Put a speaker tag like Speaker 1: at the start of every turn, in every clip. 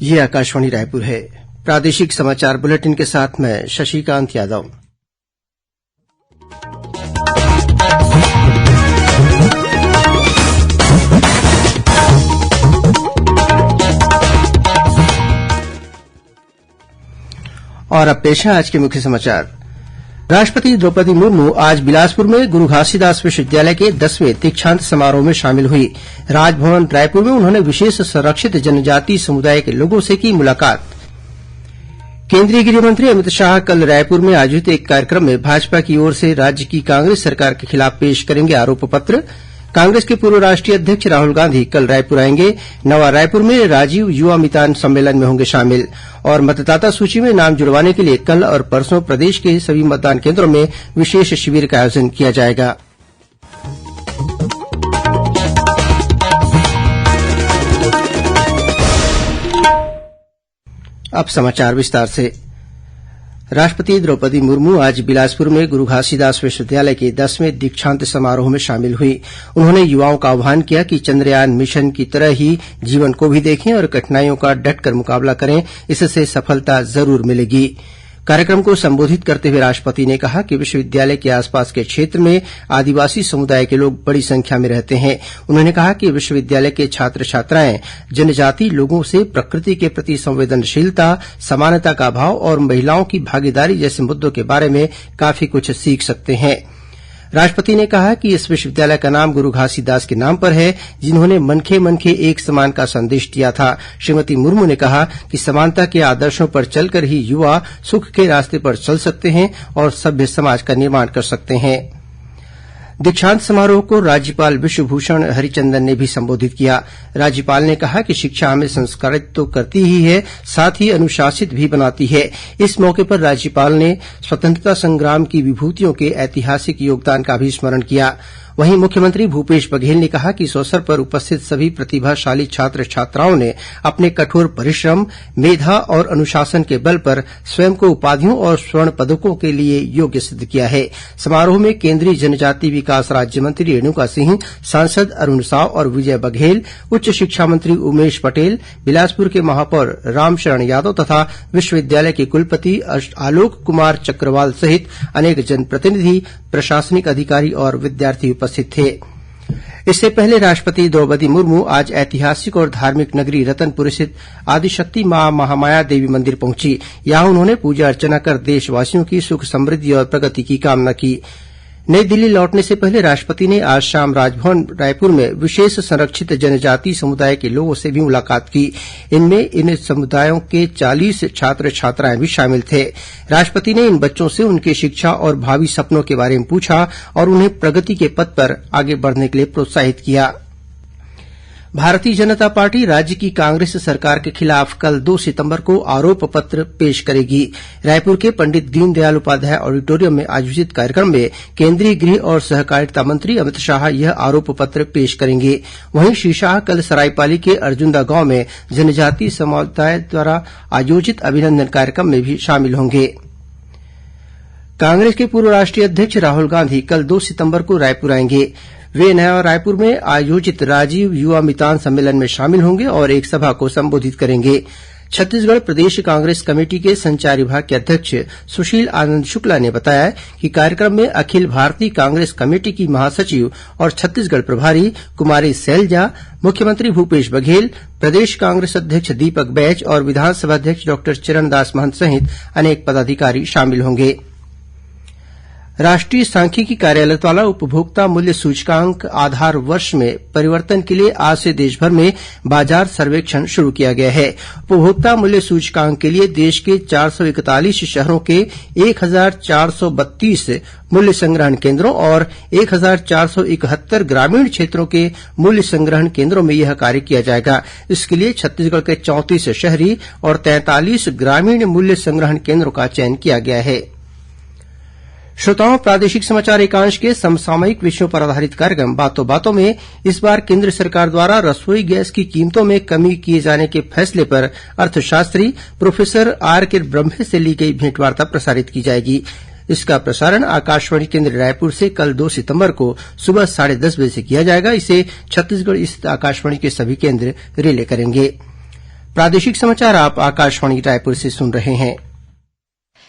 Speaker 1: ये आकाशवाणी रायपुर है। प्रादेशिक समाचार बुलेटिन के साथ मैं शशिकांत यादव। और अब पेश है आज के मुख्य समाचार। राष्ट्रपति द्रौपदी मुर्मू आज बिलासपुर में गुरु घासीदास विश्वविद्यालय के 10वें दीक्षांत समारोह में शामिल हुई। राजभवन रायपुर में उन्होंने विशेष संरक्षित जनजाति समुदाय के लोगों से की मुलाकात। केंद्रीय गृह मंत्री अमित शाह कल रायपुर में आयोजित एक कार्यक्रम में भाजपा की ओर से राज्य की कांग्रेस सरकार के खिलाफ पेश करेंगे आरोप पत्र। कांग्रेस के पूर्व राष्ट्रीय अध्यक्ष राहुल गांधी कल रायपुर आएंगे। नवा रायपुर में राजीव युवा मितान सम्मेलन में होंगे शामिल। और मतदाता सूची में नाम जुड़वाने के लिए कल और परसों प्रदेश के सभी मतदान केंद्रों में विशेष शिविर का आयोजन किया जाएगा। अब समाचार विस्तार से। राष्ट्रपति द्रौपदी मुर्मू आज बिलासपुर में गुरु घासीदास विश्वविद्यालय के 10वें दीक्षांत समारोह में शामिल हुई। उन्होंने युवाओं का आह्वान किया कि चंद्रयान मिशन की तरह ही जीवन को भी देखें और कठिनाइयों का डटकर मुकाबला करें, इससे सफलता जरूर मिलेगी। कार्यक्रम को संबोधित करते हुए राष्ट्रपति ने कहा कि विश्वविद्यालय के आसपास के क्षेत्र में आदिवासी समुदाय के लोग बड़ी संख्या में रहते हैं। उन्होंने कहा कि विश्वविद्यालय के छात्र छात्राएं जनजाति लोगों से प्रकृति के प्रति संवेदनशीलता, समानता का भाव और महिलाओं की भागीदारी जैसे मुद्दों के बारे में काफी कुछ सीख सकते हैं। राष्ट्रपति ने कहा कि इस विश्वविद्यालय का नाम गुरु घासीदास के नाम पर है, जिन्होंने मनखे मनखे एक समान का संदेश दिया था। श्रीमती मुर्मू ने कहा कि समानता के आदर्शों पर चलकर ही युवा सुख के रास्ते पर चल सकते हैं और सभ्य समाज का निर्माण कर सकते हैं। दीक्षांत समारोह को राज्यपाल विश्वभूषण हरिचंदन ने भी संबोधित किया। राज्यपाल ने कहा कि शिक्षा हमें संस्कारित तो करती ही है, साथ ही अनुशासित भी बनाती है। इस मौके पर राज्यपाल ने स्वतंत्रता संग्राम की विभूतियों के ऐतिहासिक योगदान का भी स्मरण किया। वहीं मुख्यमंत्री भूपेश बघेल ने कहा कि इस अवसर पर उपस्थित सभी प्रतिभाशाली छात्र छात्राओं ने अपने कठोर परिश्रम, मेधा और अनुशासन के बल पर स्वयं को उपाधियों और स्वर्ण पदकों के लिए योग्य सिद्ध किया है। समारोह में केंद्रीय जनजाति विकास राज्य मंत्री रेणुका सिंह, सांसद अरुण साव और विजय बघेल, उच्च शिक्षा मंत्री उमेश पटेल, बिलासपुर के महापौर रामशरण यादव तथा विश्वविद्यालय के कुलपति आलोक कुमार चक्रवाल सहित अनेक जनप्रतिनिधि, प्रशासनिक अधिकारी और विद्यार्थी उपस्थित थे। इससे पहले राष्ट्रपति द्रौपदी मुर्मू आज ऐतिहासिक और धार्मिक नगरी रतनपुर स्थित आदिशक्ति मां महामाया देवी मंदिर पहुंची। यहां उन्होंने पूजा अर्चना कर देशवासियों की सुख समृद्धि और प्रगति की कामना की। नई दिल्ली लौटने से पहले राष्ट्रपति ने आज शाम राजभवन रायपुर में विशेष संरक्षित जनजाति समुदाय के लोगों से भी मुलाकात की। इनमें इन समुदायों के 40 छात्र छात्राएं भी शामिल थे। राष्ट्रपति ने इन बच्चों से उनकी शिक्षा और भावी सपनों के बारे में पूछा और उन्हें प्रगति के पथ पर आगे बढ़ने के लिए प्रोत्साहित किया। भारतीय जनता पार्टी राज्य की कांग्रेस सरकार के खिलाफ कल 2 सितंबर को आरोप पत्र पेश करेगी। रायपुर के पंडित दीनदयाल उपाध्याय ऑडिटोरियम में आयोजित कार्यक्रम में केंद्रीय गृह और सहकारिता मंत्री अमित शाह यह आरोप पत्र पेश करेंगे। वहीं श्री शाह कल सरायपाली के अर्जुंदा गांव में जनजातीय समुदाय द्वारा आयोजित अभिनंदन कार्यक्रम में भी शामिल होंगे। कांग्रेस के पूर्व राष्ट्रीय अध्यक्ष राहुल गांधी कल 2 सितंबर को रायपुर आएंगे। वे नया रायपुर में आयोजित राजीव युवा मितान सम्मेलन में शामिल होंगे और एक सभा को संबोधित करेंगे। छत्तीसगढ़ प्रदेश कांग्रेस कमेटी के संचार विभाग के अध्यक्ष सुशील आनंद शुक्ला ने बताया कि कार्यक्रम में अखिल भारतीय कांग्रेस कमेटी की महासचिव और छत्तीसगढ़ प्रभारी कुमारी सैलजा, मुख्यमंत्री भूपेश बघेल, प्रदेश कांग्रेस अध्यक्ष दीपक बैज और विधानसभा अध्यक्ष डॉक्टर चरणदास महंत सहित अनेक पदाधिकारी शामिल होंगे। राष्ट्रीय सांख्यिकी कार्यालय द्वारा उपभोक्ता मूल्य सूचकांक आधार वर्ष में परिवर्तन के लिए आज से देशभर में बाजार सर्वेक्षण शुरू किया गया है। उपभोक्ता मूल्य सूचकांक के लिए देश के 441 शहरों के 1432 मूल्य संग्रहण केंद्रों और 1471 ग्रामीण क्षेत्रों के मूल्य संग्रहण केंद्रों में यह कार्य किया जाएगा। इसके लिए छत्तीसगढ़ के 34 शहरी और 43 ग्रामीण मूल्य संग्रहण केंद्रों का चयन किया गया है। श्रोताओं, प्रादेशिक समाचार एकांश के समसामयिक विषयों पर आधारित कार्यक्रम बातों बातों में इस बार केंद्र सरकार द्वारा रसोई गैस की कीमतों में कमी किए जाने के फैसले पर अर्थशास्त्री प्रोफेसर आर.के. ब्रह्मे से ली गई भेंटवार्ता प्रसारित की जाएगी। इसका प्रसारण आकाशवाणी केंद्र रायपुर से कल 2 सितंबर को सुबह 10:30 बजे से किया जाएगा। इसे छत्तीसगढ़ स्थित आकाशवाणी के सभी केंद्र रिले करेंगे। प्रादेशिक समाचार आप आकाशवाणी रायपुर से सुन रहे हैं।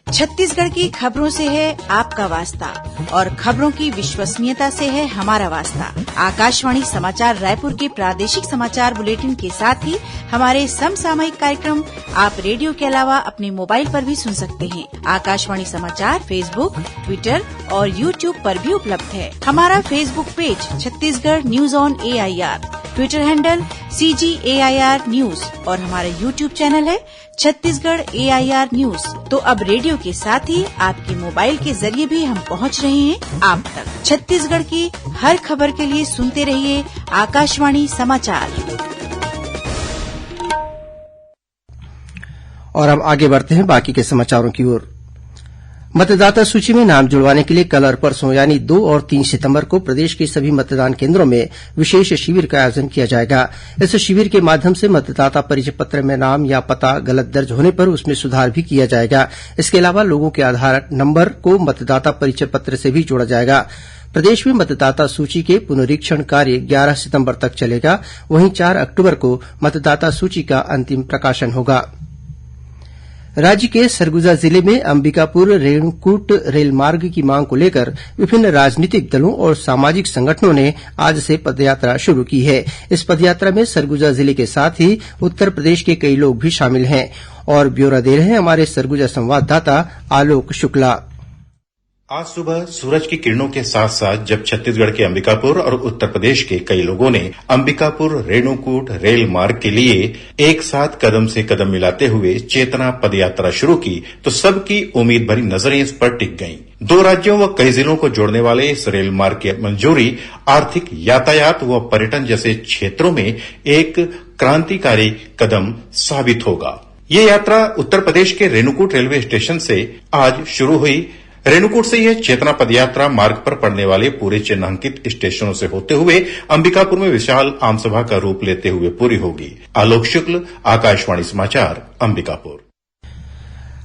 Speaker 2: छत्तीसगढ़ की खबरों से है आपका वास्ता और खबरों की विश्वसनीयता से है हमारा वास्ता। आकाशवाणी समाचार रायपुर के प्रादेशिक समाचार बुलेटिन के साथ ही हमारे समसामयिक कार्यक्रम आप रेडियो के अलावा अपने मोबाइल पर भी सुन सकते हैं। आकाशवाणी समाचार फेसबुक, ट्विटर और यूट्यूब पर भी उपलब्ध है। हमारा Facebook page Chhattisgarh news on AIR, Twitter handle CGAIR news और हमारा यूट्यूब चैनल है छत्तीसगढ़ AIR न्यूज। तो अब रेडियो के साथ ही आपके मोबाइल के जरिए भी हम पहुंच रहे हैं आप तक। छत्तीसगढ़ की हर खबर के लिए सुनते रहिए आकाशवाणी समाचार।
Speaker 1: और अब आगे बढ़ते हैं बाकी के समाचारों की ओर। मतदाता सूची में नाम जुड़वाने के लिए कल और परसों यानी 2 और 3 सितंबर को प्रदेश के सभी मतदान केन्द्रों में विशेष शिविर का आयोजन किया जाएगा। इस शिविर के माध्यम से मतदाता परिचय पत्र में नाम या पता गलत दर्ज होने पर उसमें सुधार भी किया जाएगा। इसके अलावा लोगों के आधार नंबर को मतदाता परिचय पत्र से भी जोड़ा जाएगा। प्रदेश में मतदाता सूची के पुनरीक्षण कार्य 11 सितंबर तक चलेगा। वहीं 4 अक्टूबर को मतदाता सूची का अंतिम प्रकाशन होगा। राज्य के सरगुजा जिले में अंबिकापुर रेणुकूट रेलमार्ग की मांग को लेकर विभिन्न राजनीतिक दलों और सामाजिक संगठनों ने आज से पदयात्रा शुरू की है। इस पदयात्रा में सरगुजा जिले के साथ ही उत्तर प्रदेश के कई लोग भी शामिल हैं। और ब्यौरा दे रहे हैं हमारे सरगुजा संवाददाता आलोक शुक्ला।
Speaker 3: आज सुबह सूरज की किरणों के साथ साथ जब छत्तीसगढ़ के अंबिकापुर और उत्तर प्रदेश के कई लोगों ने अंबिकापुर रेणुकूट रेल मार्ग के लिए एक साथ कदम से कदम मिलाते हुए चेतना पदयात्रा शुरू की तो सबकी उम्मीद भरी नजरें इस पर टिक गईं। 2 राज्यों व कई जिलों को जोड़ने वाले इस रेल मार्ग की मंजूरी आर्थिक, यातायात व पर्यटन जैसे क्षेत्रों में एक क्रांतिकारी कदम साबित होगा। ये यात्रा उत्तर प्रदेश के रेणुकूट रेलवे स्टेशन से आज शुरू हुई। रेणुकूट से यह चेतना पदयात्रा मार्ग पर पड़ने वाले पूरे चिन्हांकित स्टेशनों से होते हुए अंबिकापुर में विशाल आमसभा का रूप लेते हुए पूरी होगी। आलोक शुक्ल, आकाशवाणी समाचार, अंबिकापुर।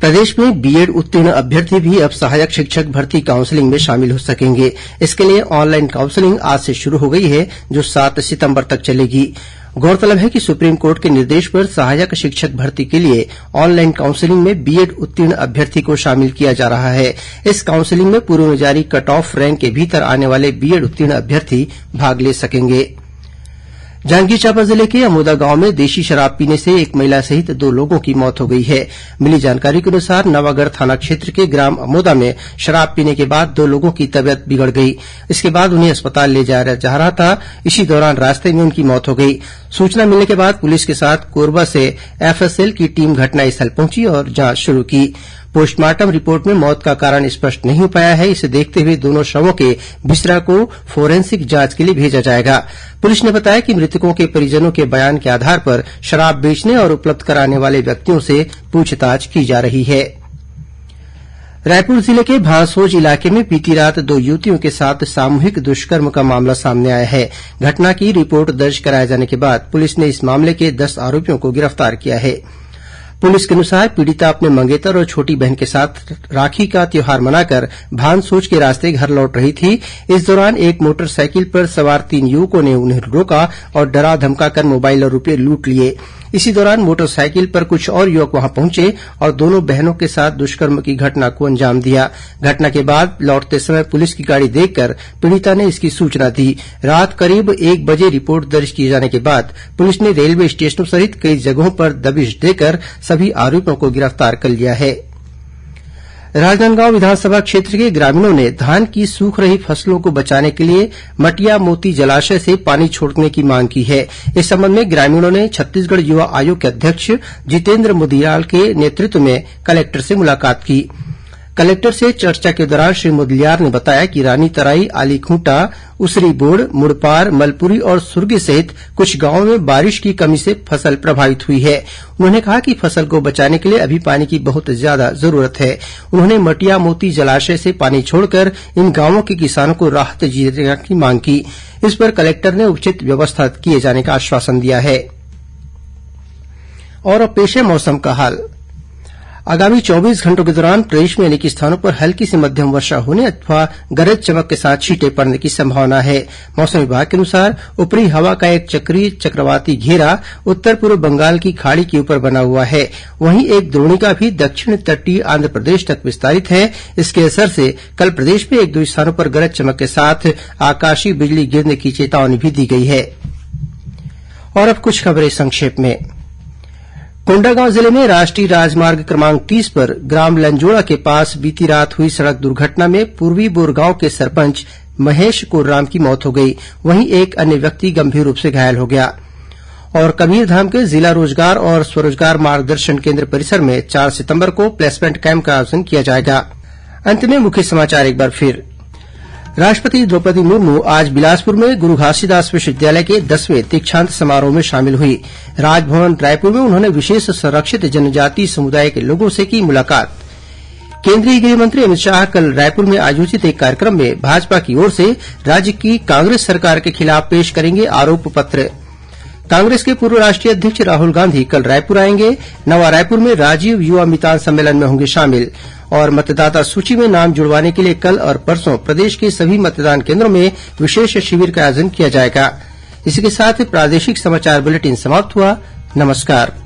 Speaker 1: प्रदेश में बीएड उत्तीर्ण अभ्यर्थी भी अब सहायक शिक्षक भर्ती काउंसलिंग में शामिल हो सकेंगे। इसके लिए ऑनलाइन काउंसलिंग आज से शुरू हो गई है, जो 7 सितंबर तक चलेगी। गौरतलब है कि सुप्रीम कोर्ट के निर्देश पर सहायक शिक्षक भर्ती के लिए ऑनलाइन काउंसलिंग में बीएड उत्तीर्ण अभ्यर्थी को शामिल किया जा रहा है। इस काउंसलिंग में पूर्व में जारी कट ऑफ रैंक के भीतर आने वाले बीएड उत्तीर्ण अभ्यर्थी भाग ले सकेंगे। जांजगीर चांपा जिले के अमोदा गांव में देशी शराब पीने से एक महिला सहित 2 लोगों की मौत हो गई है। मिली जानकारी के अनुसार नवागढ़ थाना क्षेत्र के ग्राम अमोदा में शराब पीने के बाद 2 लोगों की तबीयत बिगड़ गई। इसके बाद उन्हें अस्पताल ले जाया जा रहा था। इसी दौरान रास्ते में उनकी मौत हो गई। सूचना मिलने के बाद पुलिस के साथ कोरबा से एफएसएल की टीम घटनास्थल पहुंची और जांच शुरू की। पोस्टमार्टम रिपोर्ट में मौत का कारण स्पष्ट नहीं हो पाया है। इसे देखते हुए दोनों शवों के बिस्तरा को फोरेंसिक जांच के लिए भेजा जाएगा। पुलिस ने बताया कि मृतकों के परिजनों के बयान के आधार पर शराब बेचने और उपलब्ध कराने वाले व्यक्तियों से पूछताछ की जा रही है। रायपुर जिले के भांसोज इलाके में बीती रात 2 युवतियों के साथ सामूहिक दुष्कर्म का मामला सामने आया है। घटना की रिपोर्ट दर्ज कराए जाने के बाद पुलिस ने इस मामले के 10 आरोपियों को गिरफ्तार किया है। पुलिस के अनुसार पीड़िता अपने मंगेतर और छोटी बहन के साथ राखी का त्योहार मनाकर भानसोच के रास्ते घर लौट रही थी। इस दौरान एक मोटरसाइकिल पर सवार 3 युवकों ने उन्हें रोका और डरा धमकाकर मोबाइल और रुपये लूट लिए। इसी दौरान मोटरसाइकिल पर कुछ और युवक वहां पहुंचे और दोनों बहनों के साथ दुष्कर्म की घटना को अंजाम दिया। घटना के बाद लौटते समय पुलिस की गाड़ी देखकर पीड़िता ने इसकी सूचना दी। रात करीब 1 बजे रिपोर्ट दर्ज किए जाने के बाद पुलिस ने रेलवे स्टेशनों सहित कई जगहों पर दबिश देकर सभी आरोपियों को गिरफ्तार कर लिया है। राजनांदगांव विधानसभा क्षेत्र के ग्रामीणों ने धान की सूख रही फसलों को बचाने के लिए मटिया मोती जलाशय से पानी छोड़ने की मांग की है। इस संबंध में ग्रामीणों ने छत्तीसगढ़ युवा आयोग के अध्यक्ष जितेन्द्र मुदियाल के नेतृत्व में कलेक्टर से मुलाकात की। कलेक्टर से चर्चा के दौरान श्री मुदलियार ने बताया कि रानी तराई, आलीखूंटा, उसरी बोड़, मुड़पार, मलपुरी और सुरगी सहित कुछ गांवों में बारिश की कमी से फसल प्रभावित हुई है। उन्होंने कहा कि फसल को बचाने के लिए अभी पानी की बहुत ज्यादा जरूरत है। उन्होंने मटिया मोती जलाशय से पानी छोड़कर इन गांवों के किसानों को राहत देने की मांग की। इस पर कलेक्टर ने उचित व्यवस्था किए जाने का आश्वासन दिया है। और अब पेश है मौसम का हाल। आगामी 24 घंटों के दौरान प्रदेश में अनेक स्थानों पर हल्की से मध्यम वर्षा होने अथवा गरज चमक के साथ छींटे पड़ने की संभावना है। मौसम विभाग के अनुसार ऊपरी हवा का एक चक्रीय चक्रवाती घेरा उत्तर पूर्व बंगाल की खाड़ी के ऊपर बना हुआ है। वहीं एक द्रोणिका भी दक्षिण तटीय आंध्रप्रदेश तक विस्तारित है। इसके असर से कल प्रदेश में एक दो स्थानों पर गरज चमक के साथ आकाशीय बिजली गिरने की चेतावनी भी दी गई है। और अब कुछ खबरें संक्षेप में। कोंडागांव जिले में राष्ट्रीय राजमार्ग क्रमांक 30 पर ग्राम लंजोड़ा के पास बीती रात हुई सड़क दुर्घटना में पूर्वी बोरगांव के सरपंच महेश कोर्राम की मौत हो गई। वहीं एक अन्य व्यक्ति गंभीर रूप से घायल हो गया। और कबीरधाम के जिला रोजगार और स्वरोजगार मार्गदर्शन केन्द्र परिसर में 4 सितंबर को प्लेसमेंट कैंप का आयोजन किया जाएगा। अंत में मुख्य समाचार एक बार फिर। राष्ट्रपति द्रौपदी मुर्मू आज बिलासपुर में गुरू घासीदास विश्वविद्यालय के 10वें दीक्षांत समारोह में शामिल हुई। राजभवन रायपुर में उन्होंने विशेष संरक्षित जनजाति समुदाय के लोगों से की मुलाकात। केंद्रीय गृह मंत्री अमित शाह कल रायपुर में आयोजित एक कार्यक्रम में भाजपा की ओर से राज्य की कांग्रेस सरकार के खिलाफ पेश करेंगे आरोप पत्र। कांग्रेस के पूर्व राष्ट्रीय अध्यक्ष राहुल गांधी कल रायपुर आएंगे। नवा रायपुर में राजीव युवा मितान सम्मेलन में होंगे शामिल। और मतदाता सूची में नाम जुड़वाने के लिए कल और परसों प्रदेश के सभी मतदान केन्द्रों में विशेष शिविर का आयोजन किया जाएगा। इसी के साथ प्रादेशिक समाचार बुलेटिन समाप्त हुआ। नमस्कार।